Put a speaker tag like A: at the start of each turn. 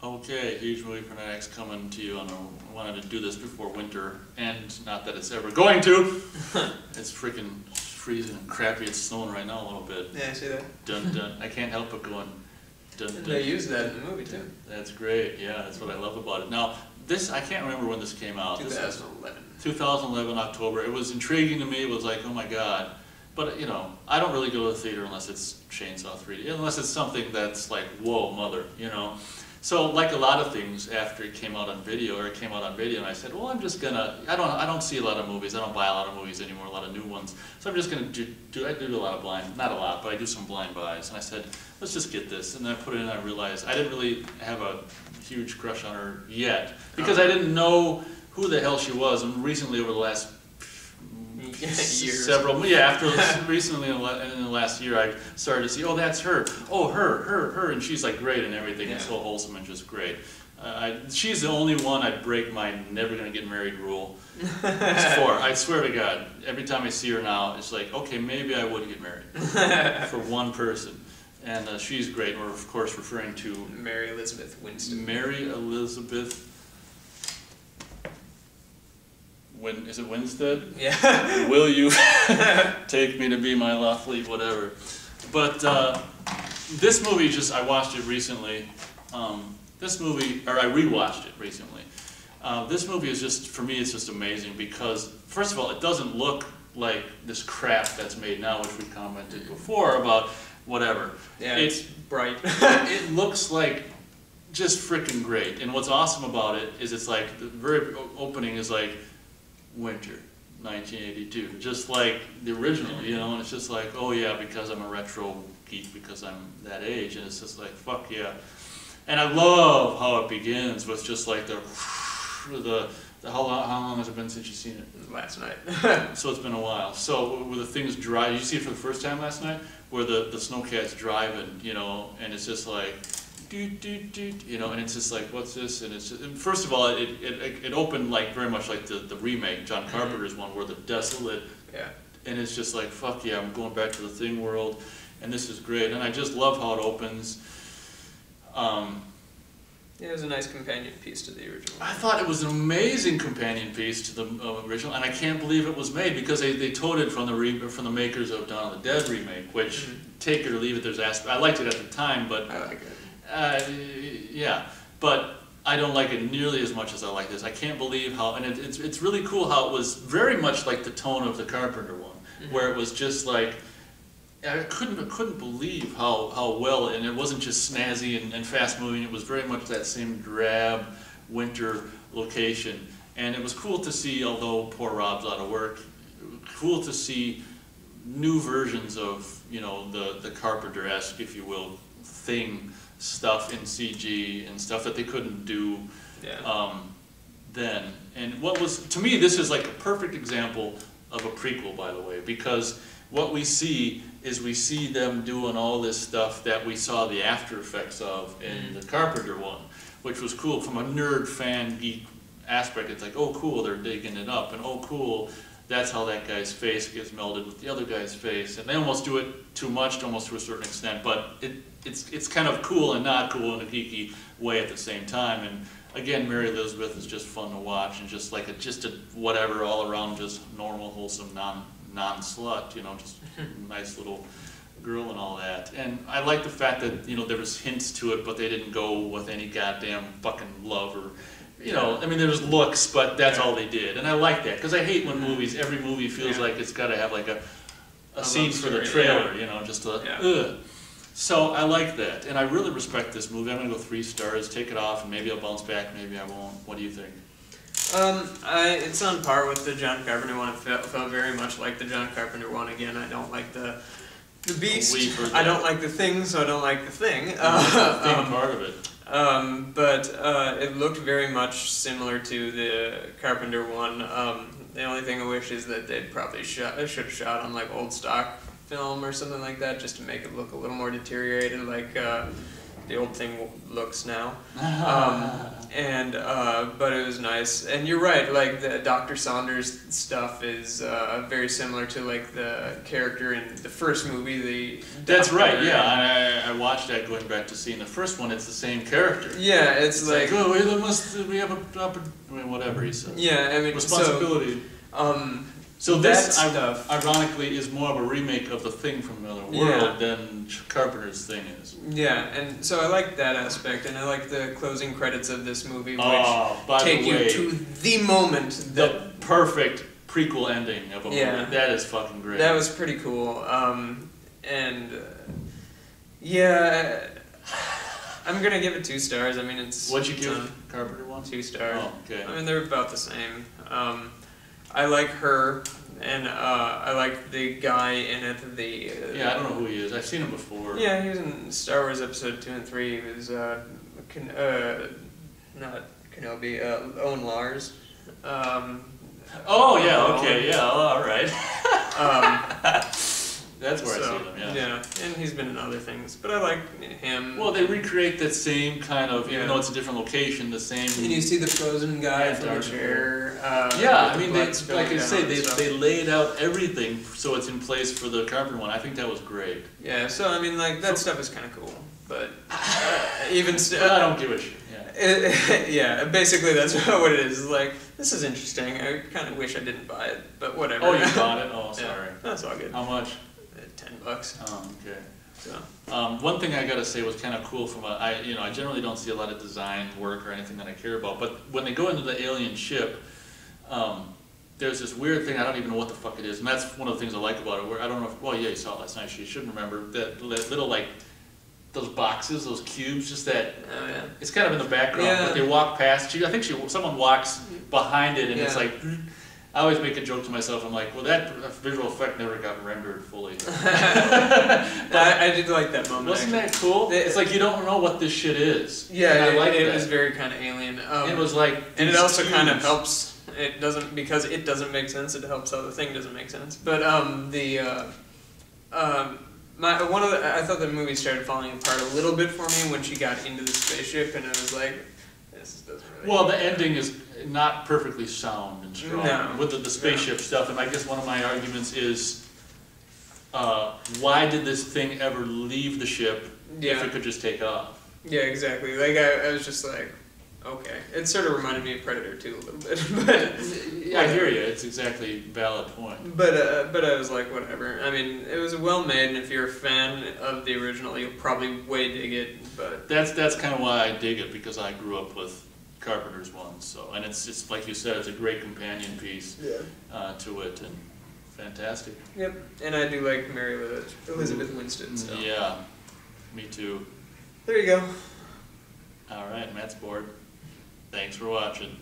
A: Okay, huge movie fanatics coming to you, and I wanted to do this before winter, and not that it's ever going to. It's freaking freezing and crappy. It's snowing right now a little bit.
B: Yeah, I see that.
A: Dun dun. I can't help but going dun dun.
B: They use that in the movie too.
A: That's great. Yeah, that's what I love about it. Now, this I can't remember when this came out.
B: 2011.
A: 2011 October. It was intriguing to me. It was like, oh my god. But you know, I don't really go to the theater unless it's Chainsaw 3D, unless it's something that's like, whoa, mother, you know. So like a lot of things, after it came out on video, and I said, well, I'm just gonna, I don't see a lot of movies, I don't buy a lot of movies anymore, a lot of new ones, so I'm just gonna I do a lot of blind, not a lot, but I do some blind buys, and I said, let's just get this, and then I put it in, and I realized I didn't really have a huge crush on her yet, because I didn't know who the hell she was, and recently over the last
B: years.
A: After recently in the last year, I started to see, oh, that's her, oh, her, and she's like great and everything, and so wholesome and just great. She's the only one I'd break my never gonna get married rule for. I swear to God, every time I see her now, it's like, okay, maybe I would get married for one person. And she's great. We're of course referring to
B: Mary Elizabeth Winstead.
A: Mary Elizabeth. Is it Winstead?
B: Yeah.
A: Will you take me to be my lovely whatever? But this movie, I watched it recently. I rewatched it recently. This movie is just, for me, it's just amazing because, first of all, it doesn't look like this crap that's made now, which we commented before about whatever.
B: Yeah, it's bright.
A: It looks like just freaking great. And what's awesome about it is it's like, the very opening is like, winter 1982, just like the original, you know, and it's just like, oh yeah, because I'm a retro geek, because I'm that age, and it's just like, fuck yeah. And I love how it begins with just like the how long has it been since you've seen it?
B: Last night.
A: So it's been a while. So where the things drive, you see it for the first time last night, where the snowcat's driving, you know, and it's just like, you know, and it's just like, what's this? And it's just, and first of all, it opened like very much like the remake, John Carpenter's one, where the desolate, and it's just like, fuck yeah, I'm going back to the Thing world, and this is great, and I just love how it opens.
B: It was a nice companion piece to the original.
A: I thought it was an amazing companion piece to the original, and I can't believe it was made because they told it from the makers of Dawn of the Dead remake, which take it or leave it. There's I liked it at the time, but
B: I like it.
A: Yeah, but I don't like it nearly as much as I like this. I can't believe how, and it's really cool how it was very much like the tone of the Carpenter one, where it was just like, I couldn't believe how well, and it wasn't just snazzy and fast moving. It was very much that same drab winter location, and it was cool to see. Although poor Rob's out of work, cool to see new versions of, you know, the Carpenter-esque, if you will, Thing stuff in CG and stuff that they couldn't do then. And what was, to me, this is like a perfect example of a prequel, by the way, because what we see is we see them doing all this stuff that we saw the after effects of in the Carpenter one, which was cool from a nerd fan geek aspect. It's like, oh cool, they're digging it up, and oh cool, that's how that guy's face gets melded with the other guy's face. And they almost do it too much, almost to a certain extent, but it's kind of cool and not cool in a geeky way at the same time. And again, Mary Elizabeth is just fun to watch, and just like just a whatever, all around just normal, wholesome, non-slut, you know, just nice little girl and all that. And I like the fact that, you know, there was hints to it, but they didn't go with any goddamn fucking love or, you know, I mean, there was looks, but that's all they did. And I like that, because I hate when every movie feels like it's got to have like a scene for the trailer, you know, just ugh. So I like that, and I really respect this movie. I'm going to go 3 stars, take it off, and maybe I'll bounce back, maybe I won't. What do you think?
B: It's on par with the John Carpenter one. It felt very much like the John Carpenter one. Again, I don't like the Beast. I don't like the Thing, so I don't like the Thing.
A: The Thing part of it.
B: But it looked very much similar to the Carpenter one. The only thing I wish is that they'd probably should have shot on like old stock film or something like that, just to make it look a little more deteriorated, like the old thing looks now. But it was nice. And you're right, like the Dr. Saunders stuff is very similar to like the character in the first movie.
A: That's right. Yeah, I watched that going back to seeing the first one. It's the same character.
B: Yeah, it's like
A: oh, we have whatever he said.
B: Yeah, I mean
A: responsibility. So this, ironically, is more of a remake of The Thing from Another World than Carpenter's Thing is.
B: Yeah, and so I like that aspect, and I like the closing credits of this movie, which
A: take
B: you to the moment
A: the perfect prequel ending of a movie. That is fucking great.
B: That was pretty cool. I'm gonna give it 2 stars. I mean, it's
A: what'd you give Carpenter one?
B: 2 stars.
A: Oh, okay.
B: I mean, they're about the same. I like her, and I like the guy in it.
A: I don't know who he is. I've seen him before.
B: Yeah, he was in Star Wars Episode 2 and 3. He was not Kenobi, Owen Lars.
A: All right. That's where I see them,
B: Yeah, and he's been in other things, but I like him.
A: Well, they recreate that same kind of, even though it's a different location, the same...
B: And you see the frozen guy from the chair.
A: I mean, like I say, they laid out everything so it's in place for the Carpenter one. I think that was great.
B: Yeah, so I mean, like, that stuff is kind of cool, but even still...
A: I don't give a shit,
B: yeah, basically that's what it is. Like, this is interesting. I kind of wish I didn't buy it, but whatever.
A: Oh, you bought it? Oh, sorry.
B: Yeah, that's all good.
A: How much?
B: $10.
A: Oh, okay.
B: So.
A: One thing I gotta say was kind of cool from I generally don't see a lot of design work or anything that I care about, but when they go into the alien ship, there's this weird thing, I don't even know what the fuck it is, and that's one of the things I like about it, where I don't know if, well, yeah, you saw it last night, so you shouldn't remember, that little, like, those boxes, those cubes, just that, it's kind of in the background, but they walk past you, I think someone walks behind it, and it's like, I always make a joke to myself, I'm like, well, that visual effect never got rendered fully.
B: I did like that moment.
A: Wasn't that cool? It's like you don't know what this shit is.
B: Yeah, it was very kind of alien.
A: It was like,
B: and it also kind of helps. It doesn't, because it doesn't make sense. It helps how the thing doesn't make sense. But I thought the movie started falling apart a little bit for me when she got into the spaceship, and I was like, this doesn't really.
A: Well, the ending is not perfectly sound and strong with the spaceship stuff, and I guess one of my arguments is, why did this thing ever leave the ship if it could just take off?
B: Yeah, exactly. Like I was just like, okay. It sort of reminded me of Predator 2 a little bit, but
A: I hear you. It's exactly a valid point.
B: But I was like, whatever. I mean, it was well made, and if you're a fan of the original, you'll probably way dig it. But
A: that's kind of why I dig it, because I grew up with Carpenter's one. So, and it's like you said, it's a great companion piece to it, and fantastic.
B: Yep, and I do like Mary Elizabeth Winstead. So.
A: Yeah, me too.
B: There you go.
A: All right, Matt's bored. Thanks for watching.